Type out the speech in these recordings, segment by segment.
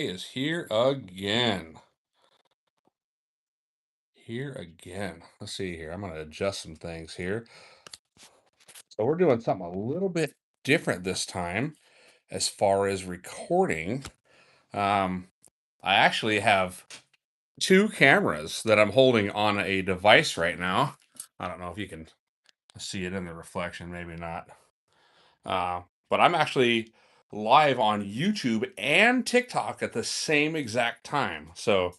Is here again. Here again. Let's see here. I'm going to adjust some things here. So we're doing something a little bit different this time as far as recording. Um, I actually have two cameras that I'm holding on a device right now. I don't know if you can see it in the reflection, maybe not. But I'm actually live on YouTube and TikTok at the same exact time. So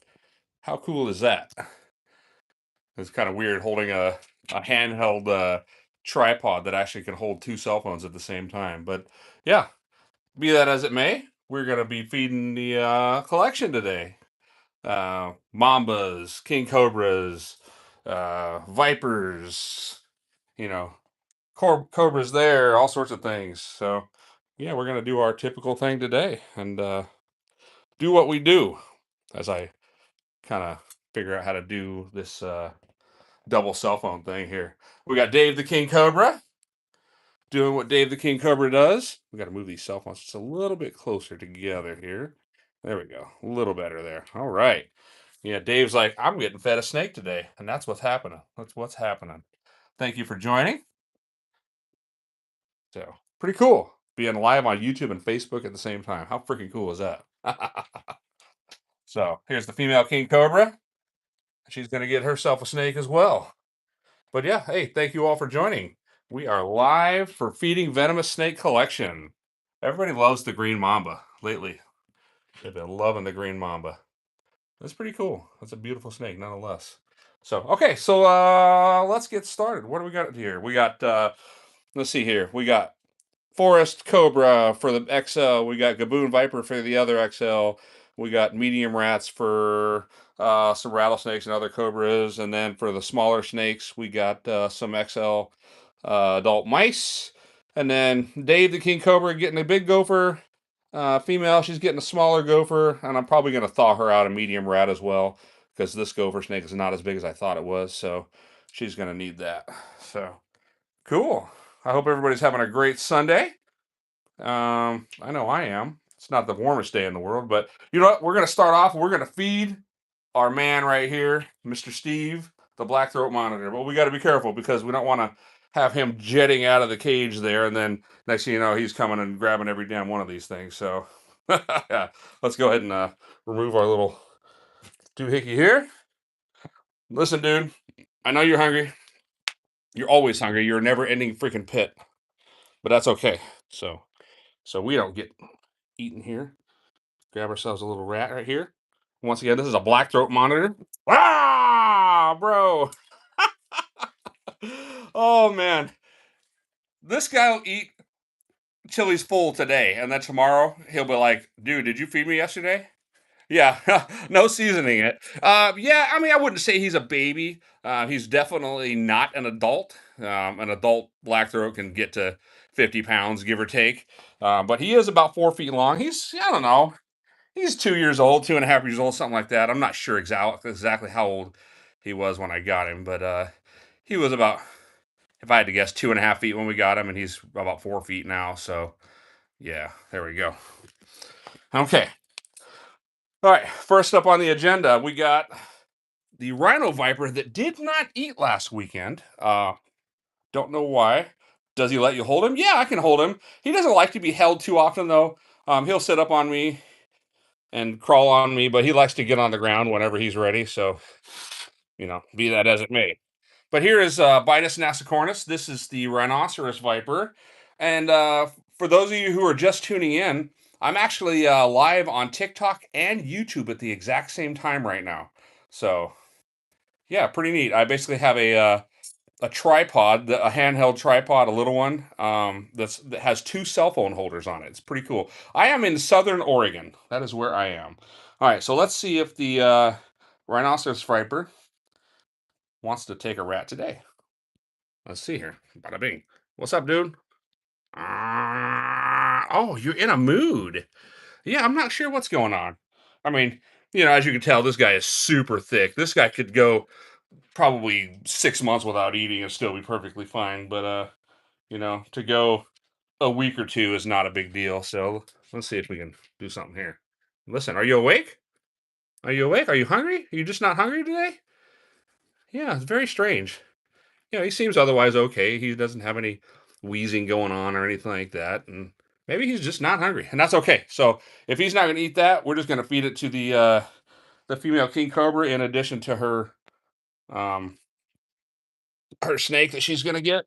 how cool is that? It's kind of weird holding a handheld tripod that actually can hold two cell phones at the same time. But yeah, be that as it may, we're going to be feeding the collection today. Mambas, king cobras, vipers, you know, cobras there, all sorts of things. So yeah, we're going to do our typical thing today and do what we do as I kind of figure out how to do this double cell phone thing here. We got Dave the King Cobra doing what Dave the King Cobra does. We got to move these cell phones just a little bit closer together here. There we go. A little better there. All right. Yeah, Dave's like, I'm getting fed a snake today. And that's what's happening. That's what's happening. Thank you for joining. So, pretty cool being live on YouTube and Facebook at the same time. How freaking cool is that? So, here's the female King Cobra. She's going to get herself a snake as well. But yeah, hey, thank you all for joining. We are live for Feeding Venomous Snake Collection. Everybody loves the green mamba lately. They've been loving the green mamba. That's pretty cool. That's a beautiful snake, nonetheless. So, okay, so let's get started. What do we got here? We got let's see here. We got Forest Cobra for the XL. We got Gaboon Viper for the other XL. We got medium rats for some rattlesnakes and other cobras. And then for the smaller snakes, we got some XL adult mice. And then Dave the King Cobra getting a big gopher. Female, she's getting a smaller gopher. And I'm probably going to thaw her out a medium rat as well because this gopher snake is not as big as I thought it was. So she's going to need that. So cool. I hope everybody's having a great Sunday. I know I am. It's not the warmest day in the world, but you know what? We're going to start off. We're going to feed our man right here, Mr. Steve, the black throat monitor. But we got to be careful because we don't want to have him jetting out of the cage there, and then next thing you know, he's coming and grabbing every damn one of these things. So, yeah, let's go ahead and remove our little doohickey here. Listen, dude, I know you're hungry. You're always hungry. You're a never-ending freaking pit, but that's okay. So we don't get eaten here. Grab ourselves a little rat right here. Once again, this is a black throat monitor. Ah, bro. Oh man, this guy will eat till he's full today, and then tomorrow he'll be like, "Dude, did you feed me yesterday?" Yeah, no seasoning it. Yeah, I mean, I wouldn't say he's a baby. He's definitely not an adult. An adult black throat can get to 50 pounds, give or take. But he is about 4 feet long. I don't know, he's 2 years old, 2.5 years old, something like that. I'm not sure exactly how old he was when I got him, but he was about, if I had to guess, 2.5 feet when we got him, and he's about 4 feet now. So yeah, there we go. Okay. All right. First up on the agenda, we got the rhino viper that did not eat last weekend. Don't know why. Does he let you hold him? Yeah, I can hold him. He doesn't like to be held too often, though. He'll sit up on me and crawl on me, but he likes to get on the ground whenever he's ready. So, be that as it may. But here is Bitus nasicornis. This is the rhinoceros viper. And for those of you who are just tuning in, I'm actually live on TikTok and YouTube at the exact same time right now. So, yeah, pretty neat. I basically have a tripod, a handheld tripod, a little one that has two cell phone holders on it. It's pretty cool. I am in Southern Oregon. That is where I am. All right, so let's see if the rhinoceros viper wants to take a rat today. Let's see here. Bada bing. What's up, dude? Oh, you're in a mood. Yeah, I'm not sure what's going on. I mean, as you can tell, this guy is super thick. This guy could go probably 6 months without eating and still be perfectly fine. But to go a week or two is not a big deal. So let's see if we can do something here. Listen, are you awake? Are you awake? Are you hungry? Are you just not hungry today? Yeah, it's very strange. He seems otherwise okay. He doesn't have any wheezing going on or anything like that, and maybe he's just not hungry, and that's okay. So if he's not going to eat that, we're just going to feed it to the female king cobra in addition to um her snake that she's going to get.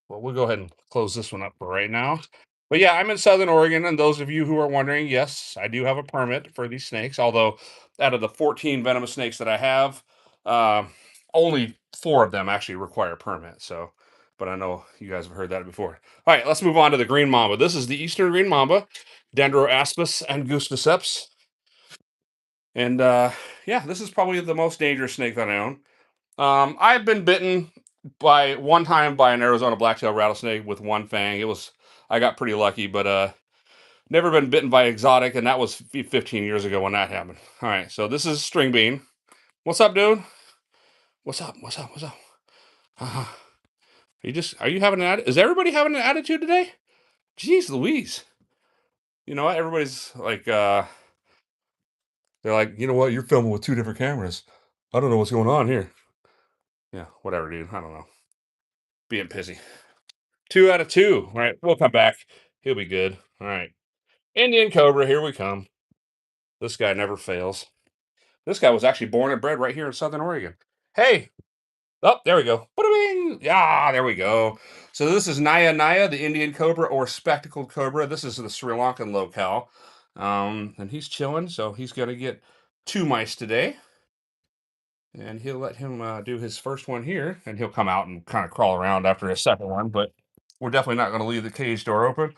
Well, we'll go ahead and close this one up for right now. But yeah, I'm in Southern Oregon, and those of you who are wondering, yes, I do have a permit for these snakes. Although, out of the 14 venomous snakes that I have, uh, only 4 of them actually require a permit. So, but I know you guys have heard that before. All right, let's move on to the green mamba. This is the eastern green mamba, Dendroaspis angusticeps, and yeah, this is probably the most dangerous snake that I own. I've been bitten by one time by an Arizona blacktail rattlesnake with one fang. I got pretty lucky, but never been bitten by exotic, and that was 15 years ago when that happened. All right, so this is string bean. What's up, dude? What's up? What's up? What's up? Uh, are you having is everybody having an attitude today? Jeez Louise. You know what? Everybody's like, they're like, you know what? You're filming with 2 different cameras. I don't know what's going on here. Yeah, whatever, dude. I don't know. Being pissy. 2 out of 2. All right, we'll come back. He'll be good. All right. Indian Cobra, here we come. This guy never fails. This guy was actually born and bred right here in Southern Oregon. Hey, oh, there we go. Bada-bing! Yeah, there we go. So this is Naya Naya, the Indian Cobra or spectacled cobra. This is the Sri Lankan locale. And he's chilling, so he's going to get 2 mice today. And he'll let him do his first one here, and he'll come out and kind of crawl around after his second one, but we're definitely not going to leave the cage door open.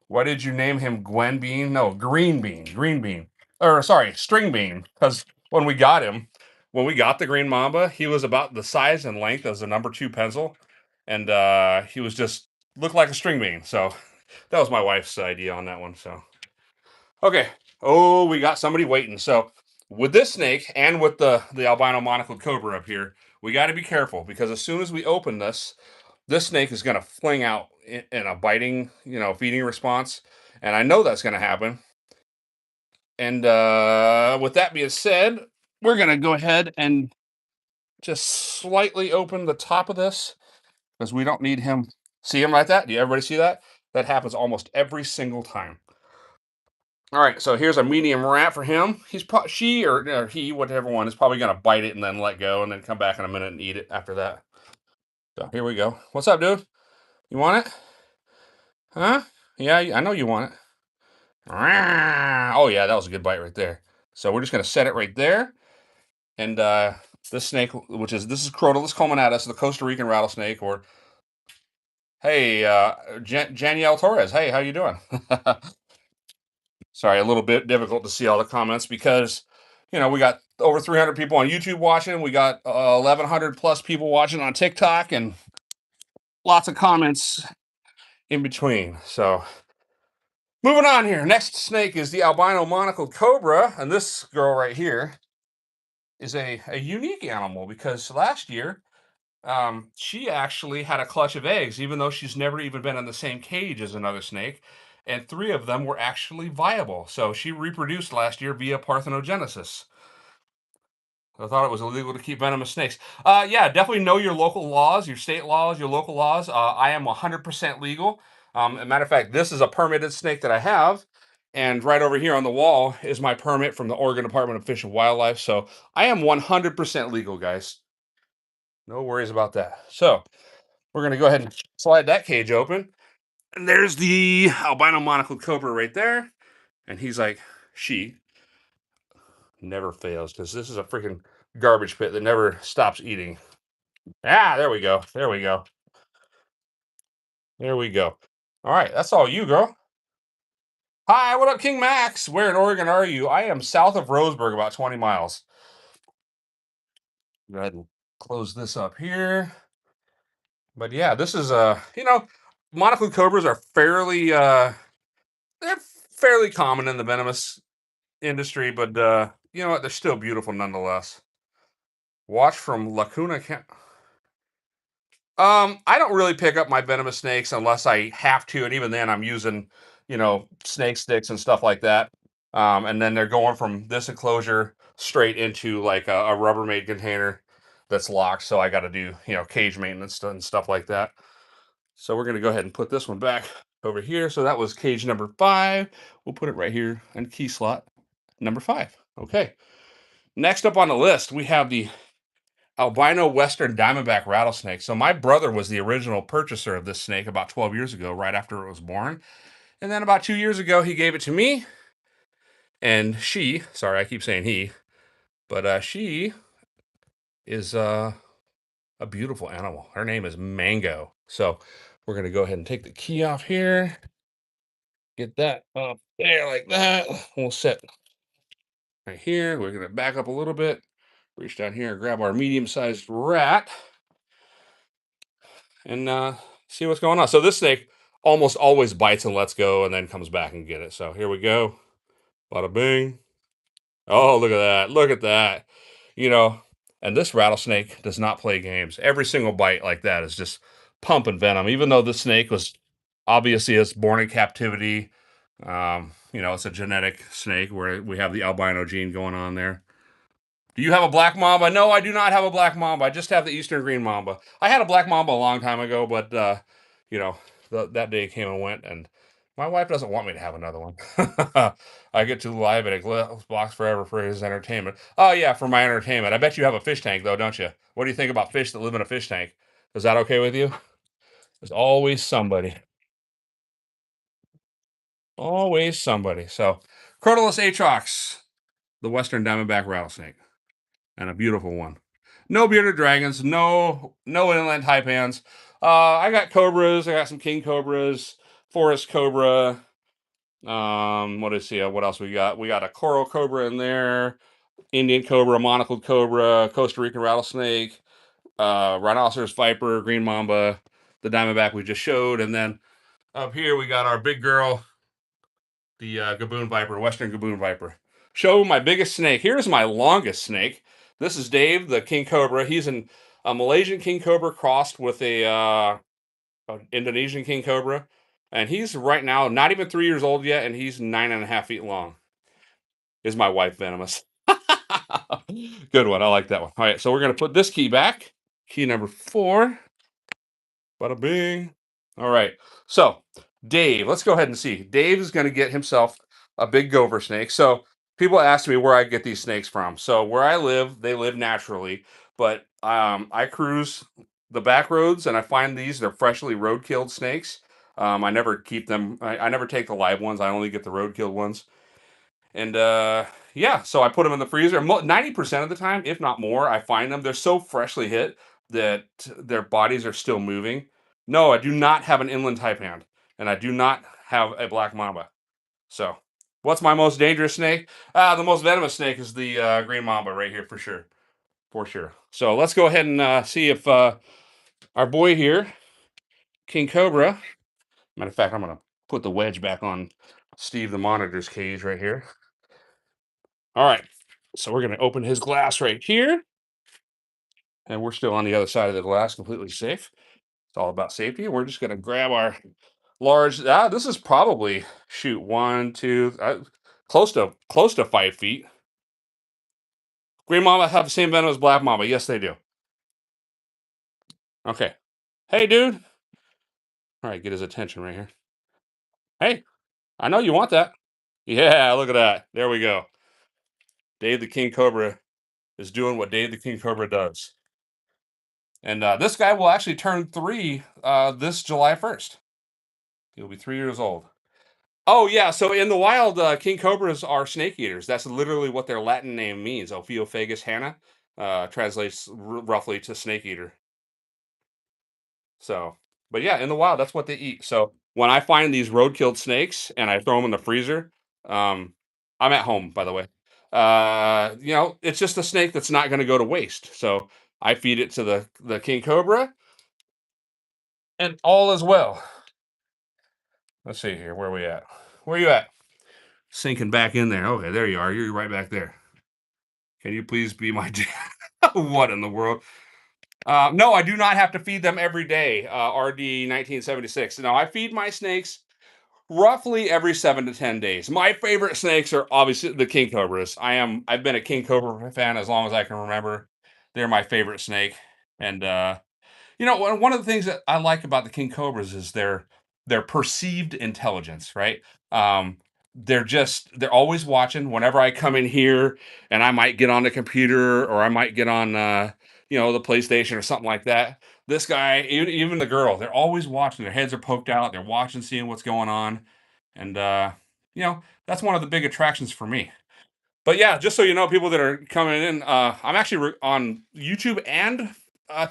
Why did you name him Gwen Bean? No, Green Bean. Green Bean. Or sorry, String Bean. Because when we got the Green Mamba, he was about the size and length as a number 2 pencil, and he was just looked like a string bean. So that was my wife's idea on that one. So okay. Oh, we got somebody waiting. So with this snake and with the albino monocled cobra up here, we got to be careful because as soon as we open this snake is going to fling out in a biting, feeding response. And I know that's going to happen. And with that being said, we're going to go ahead and just slightly open the top of this because we don't need him. See him like that? Do you everybody see that? That happens almost every single time. All right, so here's a medium rat for him. She or he, whatever one, is probably going to bite it and then let go and then come back in a minute and eat it after that. So here we go. What's up, dude? You want it? Huh? Yeah, I know you want it. Oh yeah, that was a good bite right there. So we're just gonna set it right there. And this snake, this is Crotalus culminatus, the Costa Rican rattlesnake, or hey, Janielle Torres. Hey, how you doing? Sorry, a little bit difficult to see all the comments because we got over 300 people on YouTube watching. We got 1,100 plus people watching on TikTok, and lots of comments in between. So moving on here. Next snake is the albino monocled cobra, and this girl right here is a unique animal because last year she actually had a clutch of eggs, even though she's never even been in the same cage as another snake, and 3 of them were actually viable. So she reproduced last year via parthenogenesis. I thought it was illegal to keep venomous snakes. Yeah, definitely know your local laws, your state laws, your local laws. I am 100% legal. As a matter of fact, this is a permitted snake that I have. And right over here on the wall is my permit from the Oregon Department of Fish and Wildlife. So I am 100% legal, guys. No worries about that. So we're going to go ahead and slide that cage open. And there's the albino monocled cobra right there. And he's like, she never fails because this is a freaking garbage pit that never stops eating. Ah, there we go. There we go. There we go. All right, that's all you, girl. Hi, what up, King Max? Where in Oregon are you? I am south of Roseburg, about 20 miles. Go ahead and close this up here. But yeah, this is monocled cobras are they're fairly common in the venomous industry, but you know what? They're still beautiful nonetheless. Watch from Lacuna. I don't really pick up my venomous snakes unless I have to, and even then, I'm using snake sticks and stuff like that. And then they're going from this enclosure straight into like a Rubbermaid container that's locked. So I got to do, cage maintenance and stuff like that. So we're going to go ahead and put this one back over here. So that was cage number 5. We'll put it right here in key slot number 5. Okay. Next up on the list, we have the albino western diamondback rattlesnake. So my brother was the original purchaser of this snake about 12 years ago, right after it was born. And then about 2 years ago, he gave it to me. And she, sorry, I keep saying he, but she is a beautiful animal. Her name is Mango. So we're going to go ahead and take the key off here. Get that up there like that. We'll set right here. We're going to back up a little bit. Reach down here and grab our medium-sized rat. And see what's going on. So this snake almost always bites and lets go and then comes back and get it. So here we go. Bada bing. Oh, look at that. Look at that. You know, and this rattlesnake does not play games. Every single bite like that is just pumping venom. Even though the snake was obviously it's born in captivity. It's a genetic snake where we have the albino gene going on there. Do you have a black mamba? No, I do not have a black mamba. I just have the eastern green mamba. I had a black mamba a long time ago, but you know, that day came and went, and my wife doesn't want me to have another one. I get to live in a glass box forever for his entertainment. Oh yeah, for my entertainment. I bet you have a fish tank though, don't you? What do you think about fish that live in a fish tank? Is that okay with you? There's always somebody. Always somebody. So, Crotalus atrox, the western diamondback rattlesnake, and a beautiful one. No bearded dragons, no inland taipans. I got cobras. I got some king cobras, forest cobra. What is here? What else we got? We got a coral cobra in there, Indian cobra, monocled cobra, Costa Rican rattlesnake, rhinoceros viper, green mamba, the diamondback we just showed, and then up here we got our big girl, the gaboon viper, western gaboon viper. Show my biggest snake. Here's my longest snake. This is Dave, the king cobra. He's a Malaysian king cobra crossed with a Indonesian king cobra, and he's right now not even 3 years old yet, and he's 9.5 feet long. Is my wife venomous? Good one. I like that one. All right, so we're gonna put this key back. Key number 4. Bada bing. All right. So, Dave, let's go ahead and see. Dave is going to get himself a big gopher snake. So, people ask me where I get these snakes from. So, where I live, they live naturally, but I cruise the back roads and I find these. They're freshly road killed snakes. I never keep them. I never take the live ones. I only get the road killed ones. And yeah, so I put them in the freezer. 90% of the time, if not more, I find them. They're so freshly hit that their bodies are still moving. No, I do not have an inland taipan, and I do not have a black mamba. So, what's my most dangerous snake? The most venomous snake is the green mamba right here for sure, for sure. So let's go ahead and see if our boy here, King Cobra. Matter of fact, I'm gonna put the wedge back on Steve the monitor's cage right here. All right. So we're going to open his glass right here. And we're still on the other side of the glass, completely safe. It's all about safety. We're just going to grab our large. This is probably, shoot, one, two, close to 5 feet. Green mama have the same venom as black mama. Yes, they do. Okay. Hey, dude. All right, get his attention right here. Hey, I know you want that. Yeah, look at that. There we go. Dave the King Cobra is doing what Dave the King Cobra does. And this guy will actually turn 3 this July 1st. He'll be 3 years old. Oh, yeah. So in the wild, king cobras are snake eaters. That's literally what their Latin name means. Ophiophagus hanna translates roughly to snake eater. So, but yeah, in the wild, that's what they eat. So when I find these road killed snakes and I throw them in the freezer, I'm at home, by the way. It's just a snake that's not going to go to waste. So I feed it to the king cobra, and all is well. Let's see here. Where are we at? Where are you at? Sinking back in there. Okay, there you are. You're right back there. Can you please be my dad? What in the world? No, I do not have to feed them every day. RD 1976. No, I feed my snakes roughly every 7 to 10 days. My favorite snakes are obviously the king cobras. I've been a king cobra fan as long as I can remember. They're my favorite snake, and one of the things that I like about the king cobras is their perceived intelligence, right? Um, they're always watching. Whenever I come in here, and I might get on the computer or I might get on the PlayStation or something like that. This guy, even the girl, they're always watching. Their heads are poked out. They're watching, seeing what's going on, and that's one of the big attractions for me. But yeah, just so you know, people that are coming in, I'm actually on YouTube and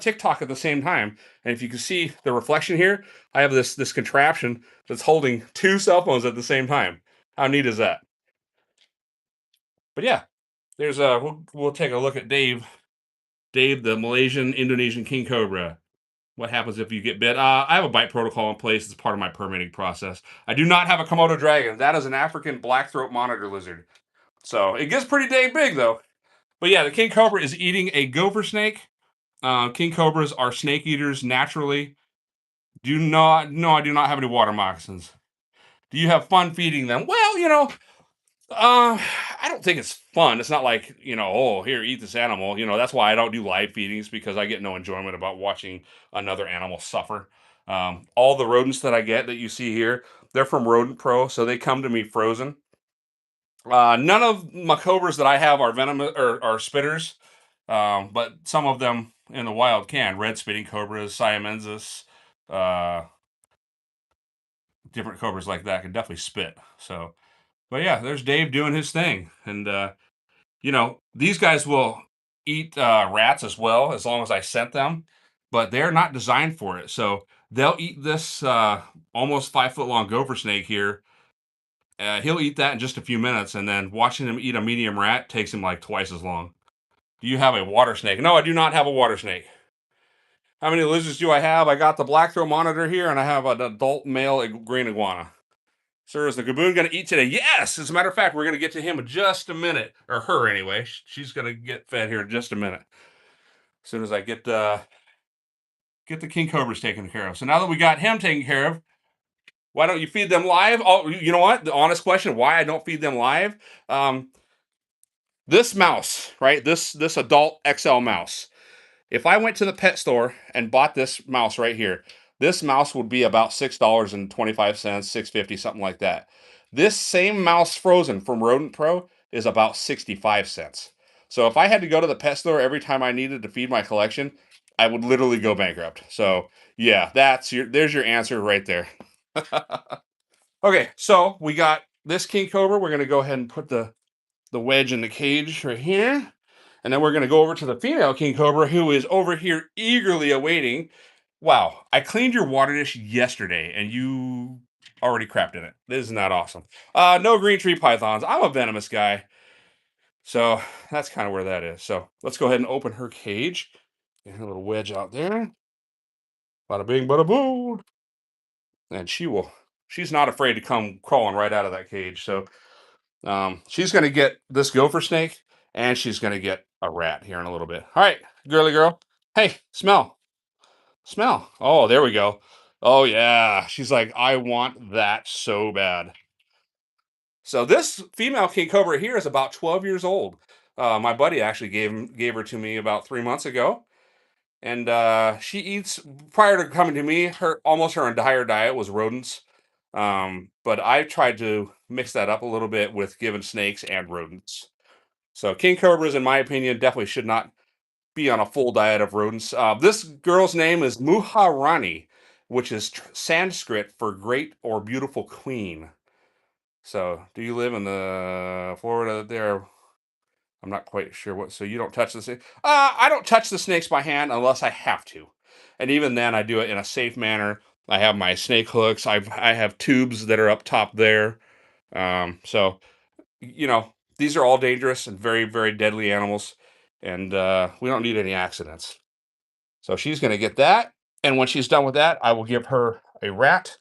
TikTok at the same time. And if you can see the reflection here, I have this contraption that's holding two cell phones at the same time. How neat is that? But yeah, we'll take a look at Dave. Dave, the Malaysian Indonesian king cobra. What happens if you get bit? I have a bite protocol in place as part of my permitting process. I do not have a Komodo dragon. That is an African black throat monitor lizard. So it gets pretty dang big though. But yeah, the king cobra is eating a gopher snake. King cobras are snake eaters naturally. Do not, no, I do not have any water moccasins. Do you have fun feeding them? Well, I don't think it's fun. It's not like, oh, here, eat this animal. That's why I don't do live feedings because I get no enjoyment about watching another animal suffer. All the rodents that I get that you see here, they're from Rodent Pro, so they come to me frozen. None of my cobras that I have are venomous or are spitters, but some of them in the wild can. Red spitting cobras, siamensis, uh, different cobras like that can definitely spit. So, but yeah, there's Dave doing his thing, and these guys will eat rats as well as long as I scent them, but they're not designed for it. So they'll eat this almost 5 foot long gopher snake here. He'll eat that in just a few minutes, and then watching him eat a medium rat takes him like twice as long. Do you have a water snake? No, I do not have a water snake. How many lizards do I have? I got the black throat monitor here, and I have an adult male green iguana. Sir, is the gaboon going to eat today? Yes. As a matter of fact, we're going to get to him in just a minute, or her anyway. She's going to get fed here in just a minute. As soon as I get the king cobras taken care of. So now that we got him taken care of, why don't you feed them live? Oh, you know what? The honest question: why I don't feed them live? Um, this mouse, right? This adult XL mouse. If I went to the pet store and bought this mouse right here, this mouse would be about $6.25, 6.50, something like that. This same mouse frozen from Rodent Pro is about 65 cents. So if I had to go to the pet store every time I needed to feed my collection, I would literally go bankrupt. So yeah, there's your answer right there. Okay, so we got this king cobra. We're gonna go ahead and put the wedge in the cage right here. And then we're going to go over to the female king cobra who is over here eagerly awaiting. Wow, I cleaned your water dish yesterday and you already crapped in it. Isn't that awesome? No green tree pythons. I'm a venomous guy. So that's kind of where that is. So let's go ahead and open her cage. Get her little wedge out there. Bada bing, bada boom. And she's not afraid to come crawling right out of that cage. So she's going to get this gopher snake and she's going to get a rat here in a little bit. All right, girly girl. Hey, smell. Smell. Oh, there we go. Oh, yeah. She's like, I want that so bad. So this female king cobra here is about 12 years old. My buddy actually gave her to me about 3 months ago. And she eats, prior to coming to me, her entire diet was rodents. But I tried to mix that up a little bit with giving snakes and rodents. So king cobras, in my opinion, definitely should not be on a full diet of rodents. This girl's name is Muharani, which is Sanskrit for great or beautiful queen. So, do you live in the Florida there? I'm not quite sure what. So you don't touch the snake? I don't touch the snakes by hand unless I have to, and even then, I do it in a safe manner. I have my snake hooks. I have tubes that are up top there. So these are all dangerous and very very deadly animals, and we don't need any accidents. So she's going to get that, and when she's done with that, I will give her a rat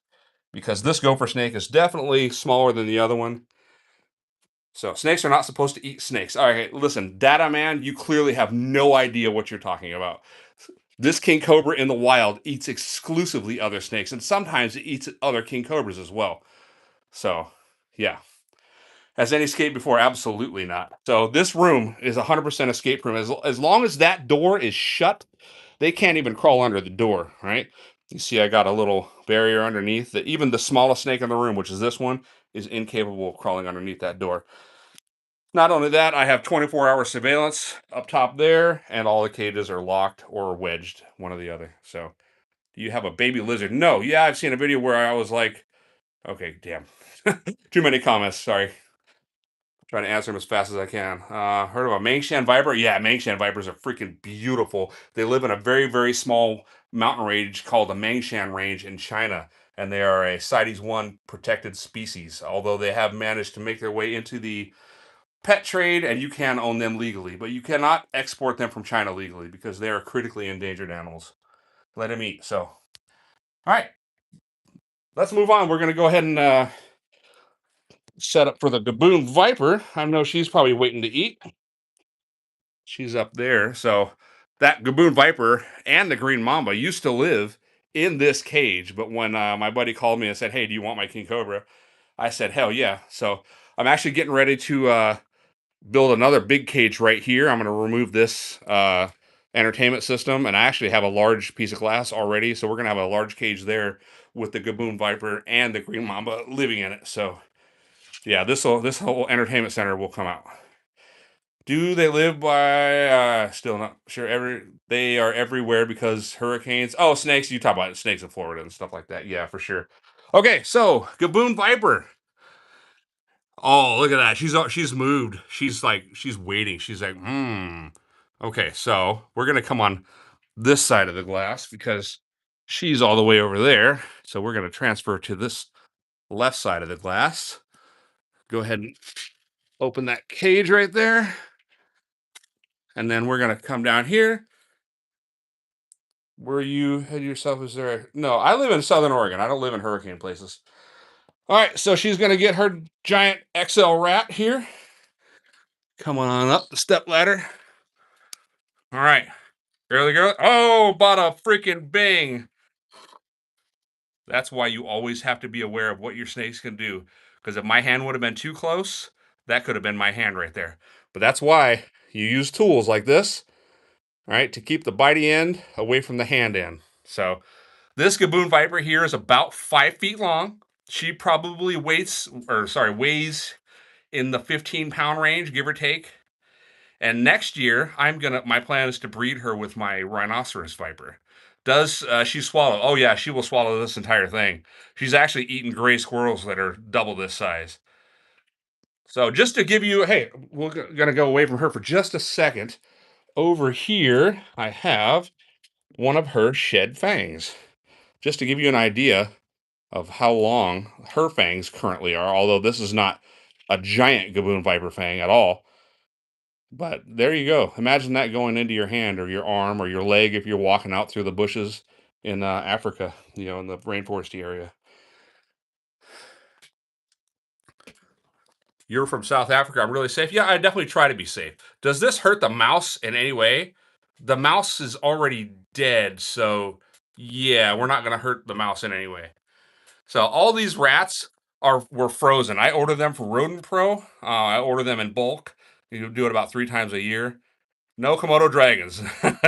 because this gopher snake is definitely smaller than the other one. So snakes are not supposed to eat snakes. All right, listen, Data Man, you clearly have no idea what you're talking about. This king cobra in the wild eats exclusively other snakes, and sometimes it eats other king cobras as well. So, yeah. Has any escaped before? Absolutely not. So this room is 100% escape room. As long as that door is shut, they can't even crawl under the door, right? You see, I got a little barrier underneath that even the smallest snake in the room, which is this one, is incapable of crawling underneath that door. Not only that, I have 24-hour surveillance up top there, and all the cages are locked or wedged, one or the other. So, do you have a baby lizard? No. Yeah, I've seen a video where I was like, okay, damn. Too many comments. Sorry. Trying to answer them as fast as I can. Heard of a Mangshan viper? Yeah, Mangshan vipers are freaking beautiful. They live in a very, very small mountain range called the Mangshan Range in China, and they are a CITES 1 protected species, although they have managed to make their way into the pet trade and you can own them legally, but you cannot export them from China legally because they are critically endangered animals. Let them eat. So, all right, let's move on. We're going to go ahead and set up for the Gaboon Viper. I know she's probably waiting to eat. She's up there. So that Gaboon Viper and the Green Mamba used to live in this cage. But when my buddy called me and said, "Hey, do you want my King Cobra?" I said, "Hell yeah!" So I'm actually getting ready to build another big cage right here. I'm going to remove this entertainment system, and I actually have a large piece of glass already. So we're going to have a large cage there with the Gaboon Viper and the Green Mamba living in it. So yeah, this whole entertainment center will come out. Do they live by? Still not sure. They are everywhere because hurricanes. Oh, snakes. You talk about snakes in Florida and stuff like that. Yeah, for sure. Okay, so Gaboon Viper. Oh, look at that. She's moved. She's waiting. She's like, hmm. Okay, so we're gonna come on this side of the glass because she's all the way over there. So we're gonna transfer to this left side of the glass. Go ahead and open that cage right there. And then we're gonna come down here. Where you head yourself is there? No, I live in Southern Oregon. I don't live in hurricane places. All right, so she's gonna get her giant XL rat here. Come on up the step ladder. All right, there we go. Oh, bada freaking bing! That's why you always have to be aware of what your snakes can do. Because if my hand would have been too close, that could have been my hand right there. But that's why you use tools like this, right, to keep the bitey end away from the hand end. So this Gaboon Viper here is about 5 feet long. She probably weighs in the 15-pound range, give or take. And next year, my plan is to breed her with my rhinoceros viper. Does she swallow? Oh yeah, she will swallow this entire thing. She's actually eaten gray squirrels that are double this size. So just to give you, hey, we're gonna go away from her for just a second. Over here, I have one of her shed fangs. Just to give you an idea of how long her fangs currently are, although this is not a giant Gaboon Viper fang at all. But there you go. Imagine that going into your hand or your arm or your leg if you're walking out through the bushes in Africa, in the rainforesty area. You're from South Africa. I'm really safe. Yeah, I definitely try to be safe. Does this hurt the mouse in any way? The mouse is already dead, so yeah, we're not going to hurt the mouse in any way. So all these rats were frozen. I order them from Rodent Pro. I order them in bulk. You do it about 3 times a year. No Komodo dragons.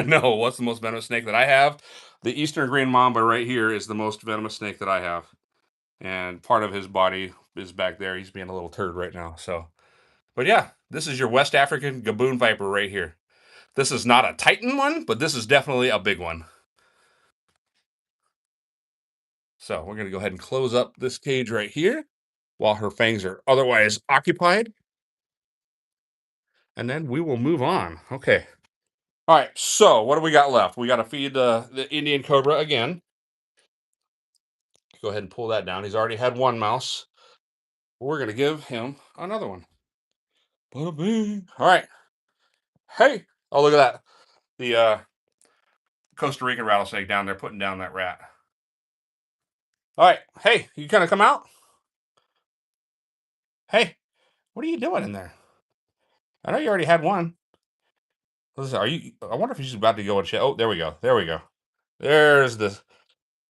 No, what's the most venomous snake that I have? The Eastern Green Mamba right here is the most venomous snake that I have. And part of his body is back there. He's being a little turd right now. So, but yeah, this is your West African Gaboon Viper right here. This is not a Titan one, but this is definitely a big one. So we're going to go ahead and close up this cage right here while her fangs are otherwise occupied. And then we will move on. Okay. All right. So what do we got left? We got to feed the Indian Cobra again. Go ahead and pull that down. He's already had one mouse. We're going to give him another one. Bada bing. All right. Hey. Oh, look at that. The Costa Rican rattlesnake down there putting down that rat. All right. Hey, you kind of come out? Hey, what are you doing in there? I know you already had one. Listen, I wonder if he's about to go and check. Oh, there we go. There we go. There's the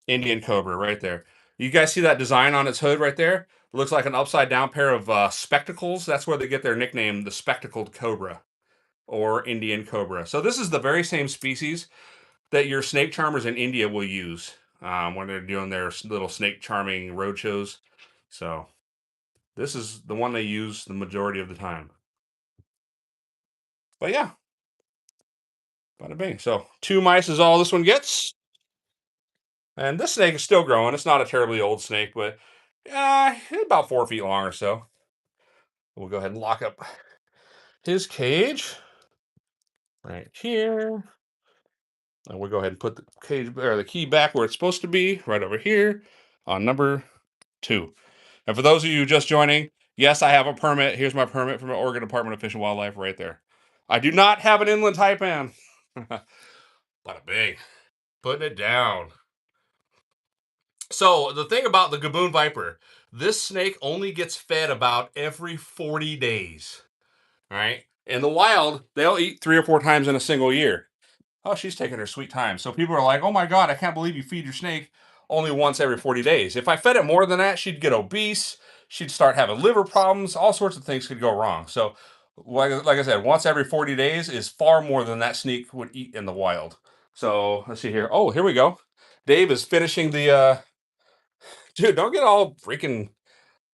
Indian Cobra right there. You guys see that design on its hood right there? It looks like an upside down pair of spectacles. That's where they get their nickname, the spectacled cobra or Indian cobra. So this is the very same species that your snake charmers in India will use when they're doing their little snake charming road shows. So this is the one they use the majority of the time. But yeah, bada bing. So 2 mice is all this one gets. And this snake is still growing. It's not a terribly old snake, but about 4 feet long or so. We'll go ahead and lock up his cage right here. And we'll go ahead and put the cage or the key back where it's supposed to be, right over here on number 2. And for those of you just joining, yes, I have a permit. Here's my permit from the Oregon Department of Fish and Wildlife right there. I do not have an inland taipan. Bada bing. Putting it down. So the thing about the Gaboon Viper, this snake only gets fed about every 40 days. All right. In the wild, they'll eat 3 or 4 times in a single year. Oh, she's taking her sweet time. So people are like, oh my God, I can't believe you feed your snake only once every 40 days. If I fed it more than that, she'd get obese. She'd start having liver problems. All sorts of things could go wrong. So, like I said, once every 40 days is far more than that snake would eat in the wild. So let's see here. Oh, here we go. Dave is finishing the dude, don't get all freaking.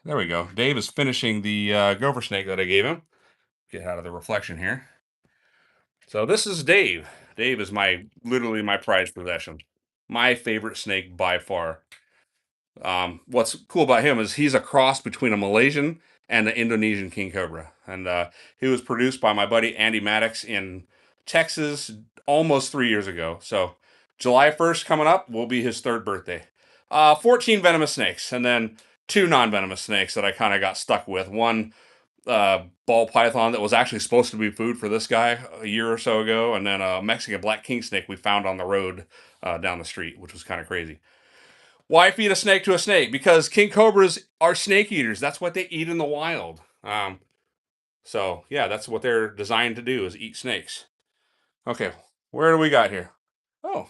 There we go. Dave is finishing the gopher snake that I gave him. Get out of the reflection here. So this is Dave. Dave is literally my prized possession. My favorite snake by far. What's cool about him is he's a cross between a Malaysian and an Indonesian king cobra, and he was produced by my buddy Andy Maddox in Texas almost 3 years ago. So July 1st coming up will be his third birthday. 14 venomous snakes, and then two non-venomous snakes that I kind of got stuck with. One ball python that was actually supposed to be food for this guy a year or so ago, and then a Mexican black king snake we found on the road down the street, which was kind of crazy. Why feed a snake to a snake? Because king cobras are snake eaters. That's what they eat in the wild. So yeah, that's what they're designed to do is eat snakes. Okay, where do we got here? Oh,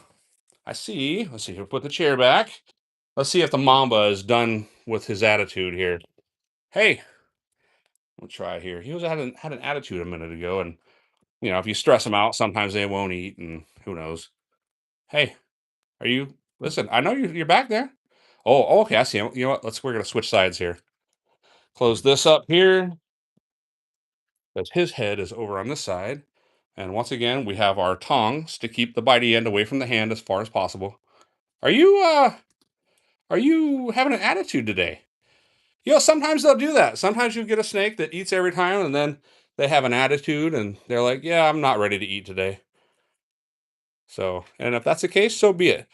I see. Let's see. We'll put the chair back. Let's see if the Mamba is done with his attitude here. Hey, we'll try here. He was had an attitude a minute ago, and if you stress them out, sometimes they won't eat, and who knows. Hey, are you? Listen, I know you're back there. Oh, okay, I see him. You know what? We're gonna switch sides here. Close this up here, because his head is over on this side. And once again, we have our tongs to keep the bitey end away from the hand as far as possible. Are you having an attitude today? Sometimes they'll do that. Sometimes you get a snake that eats every time, and then they have an attitude, and they're like, "Yeah, I'm not ready to eat today." So, and if that's the case, so be it.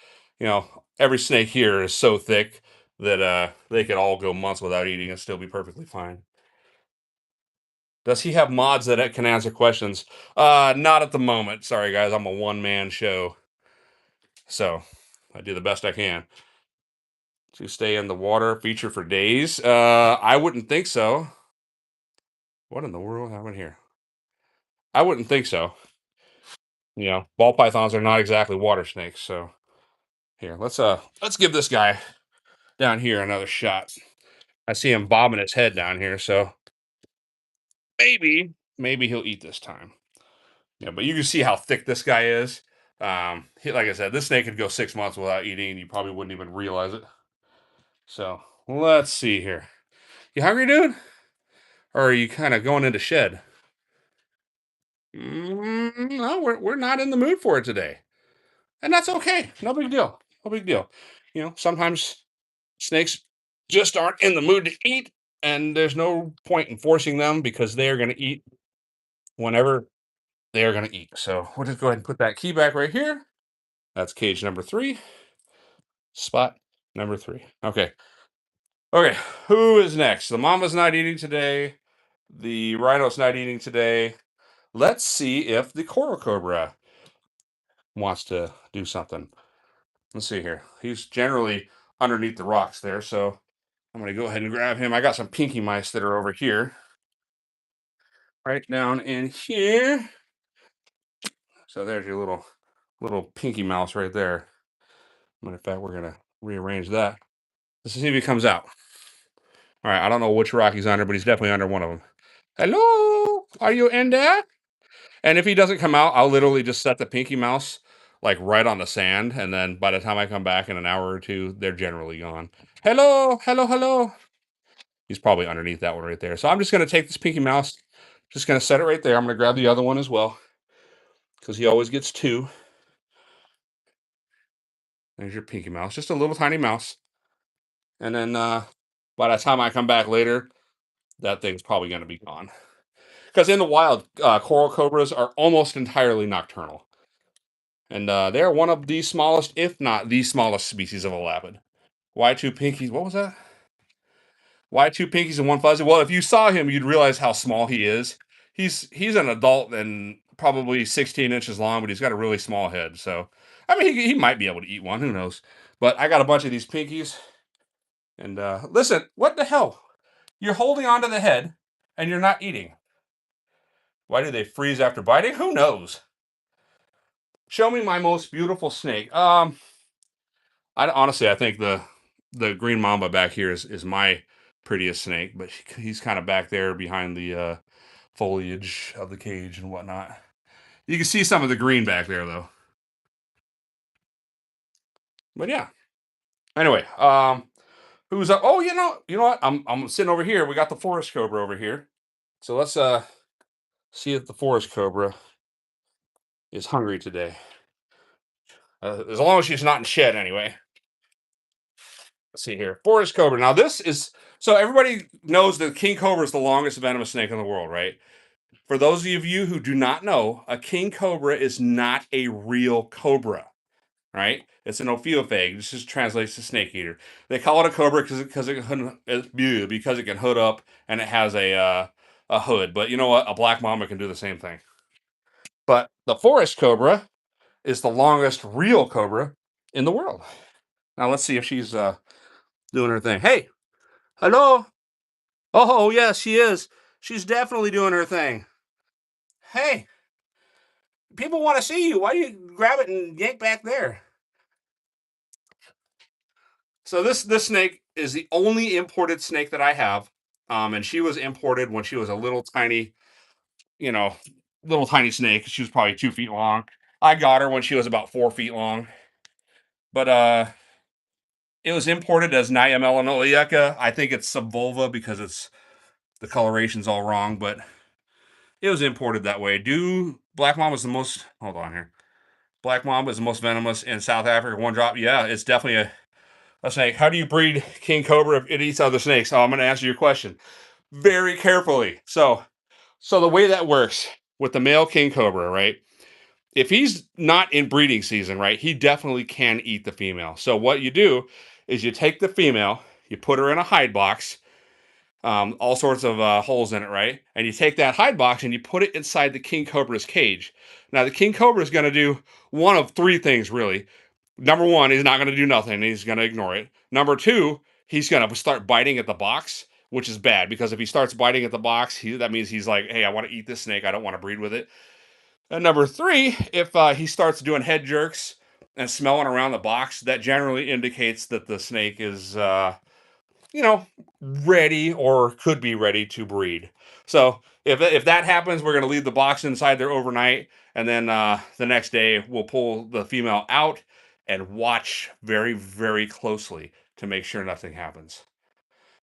Every snake here is so thick that they could all go months without eating and still be perfectly fine. Does he have mods that can answer questions? Not at the moment. Sorry, guys. I'm a one-man show, so I do the best I can to stay in the water feature for days. I wouldn't think so. What in the world happened here? I wouldn't think so. Ball pythons are not exactly water snakes. So here, let's give this guy down here another shot. I see him bobbing his head down here, so maybe he'll eat this time. Yeah, but you can see how thick this guy is. Like I said, this snake could go 6 months without eating, and you probably wouldn't even realize it. So let's see here. You hungry, dude? Or are you kind of going into shed? No, we're not in the mood for it today, and that's okay. No big deal. No big deal. Sometimes snakes just aren't in the mood to eat, and there's no point in forcing them because they are going to eat whenever they are going to eat. So we'll just go ahead and put that key back right here. That's cage number 3, spot number 3. Okay. Okay. Who is next? The mama's not eating today. The rhino's not eating today. Let's see if the coral cobra wants to do something. Let's see here. He's generally underneath the rocks there. So I'm going to go ahead and grab him. I got some pinky mice that are over here. Right down in here. So there's your little pinky mouse right there. Matter of fact, we're gonna rearrange that. Let's see if he comes out. All right, I don't know which rock he's under, but he's definitely under one of them. Hello, are you in there? And if he doesn't come out, I'll literally just set the pinky mouse like right on the sand, and then by the time I come back in an hour or two, they're generally gone. Hello, hello, hello. He's probably underneath that one right there. So I'm just gonna take this pinky mouse, just gonna set it right there. I'm gonna grab the other one as well because he always gets two. There's your pinky mouse, just a little tiny mouse. And then by the time I come back later, that thing's probably gonna be gone. Because in the wild, coral cobras are almost entirely nocturnal. And they're one of the smallest, if not the smallest species of elapid. Why two pinkies? What was that? Why two pinkies and one fuzzy? Well, if you saw him, you'd realize how small he is. He's an adult and probably 16 inches long, but he's got a really small head. So, I mean, he might be able to eat one. Who knows? But I got a bunch of these pinkies. And listen, what the hell? You're holding onto the head and you're not eating. Why do they freeze after biting? Who knows? Show me my most beautiful snake. I honestly, I think the green mamba back here is my prettiest snake, but he's kind of back there behind the foliage of the cage and whatnot. You can see some of the green back there though. But yeah. Anyway, who's up? Oh, you know what? I'm sitting over here. We got the forest cobra over here. So let's see if the forest cobra is hungry today. As long as she's not in shed anyway. Let's see here. Forest cobra. Now this is so everybody knows that king cobra is the longest venomous snake in the world, right? For those of you who do not know, a king cobra is not a real cobra, right? It's an ophiophage. This just translates to snake eater. They call it a cobra because it can hood up and it has a hood. But you know what? A black mamba can do the same thing. But the forest cobra is the longest real cobra in the world. Now let's see if she's doing her thing. Hey, hello. Oh yes, she is. She's definitely doing her thing. Hey, people want to see you. Why do you grab it and yank back there? So this snake is the only imported snake that I have, and she was imported when she was a little tiny, you know, little tiny snake. She was probably 2 feet long. I got her when she was about 4 feet long, but it was imported as Naya melanoliaca. I think it's subvulva because it's the coloration's all wrong, but it was imported that way. Do black mamba is the most? Hold on here. Black mamba is the most venomous in South Africa. One drop. Yeah, it's definitely a snake. How do you breed king cobra if it eats other snakes? Oh, I'm going to answer your question very carefully. So the way that works with the male king cobra, right? If he's not in breeding season, right, he definitely can eat the female. So what you do is you take the female, you put her in a hide box, all sorts of holes in it, right? And you take that hide box and you put it inside the king cobra's cage. Now the king cobra is going to do one of three things, really. Number one, he's not going to do nothing. He's going to ignore it. Number two, he's going to start biting at the box, which is bad because if he starts biting at the box, that means he's like, hey, I want to eat this snake. I don't want to breed with it. And number three, if he starts doing head jerks and smelling around the box, that generally indicates that the snake is, you know, ready or could be ready to breed. So if that happens, we're going to leave the box inside there overnight, and then the next day we'll pull the female out and watch very very closely to make sure nothing happens.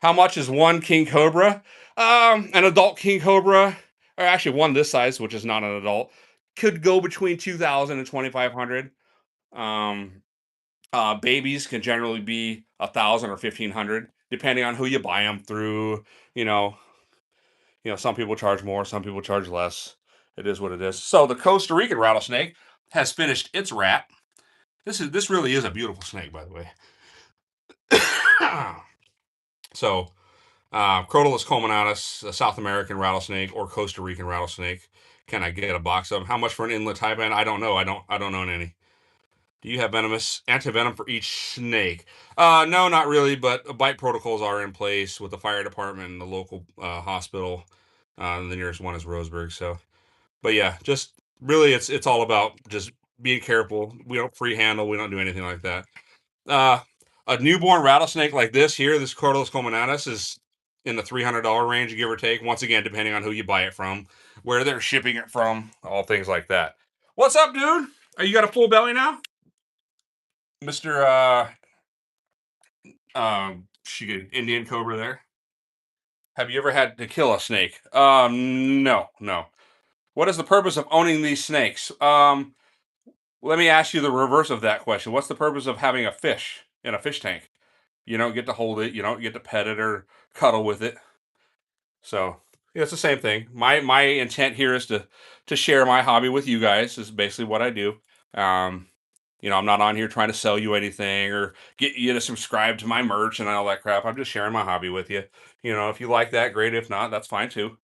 How much is one king cobra? An adult king cobra, or actually one this size, which is not an adult, could go between 2,000 and 2,500. Um, babies can generally be 1,000 or 1,500, depending on who you buy them through. You know, some people charge more, some people charge less. It is what it is. So the Costa Rican rattlesnake has finished its rat. This really is a beautiful snake, by the way. So Crotalus culminatus, a South American rattlesnake or Costa Rican rattlesnake. Can I get a box of them? How much for an inlet tie band? I don't know. I don't own any. Do you have venomous antivenom for each snake? No, not really, but bite protocols are in place with the fire department and the local hospital. The nearest one is Roseburg. So, but yeah, just really, it's all about just being careful. We don't free handle. We don't do anything like that. Uh, A newborn rattlesnake like this here, this Cordylus culminatus, is in the $300 range, give or take. Once again, depending on who you buy it from, where they're shipping it from, all things like that. What's up, dude? Are you got a full belly now, Mister Indian Cobra? There. Have you ever had to kill a snake? No, no. What is the purpose of owning these snakes? Let me ask you the reverse of that question. What's the purpose of having a fish in a fish tank? You don't get to hold it. You don't get to pet it or cuddle with it. So yeah, it's the same thing. My intent here is to share my hobby with you guys. Is basically what I do. Um, I'm not on here trying to sell you anything or get you to subscribe to my merch and all that crap. I'm just sharing my hobby with you. If you like that, great. If not, that's fine too.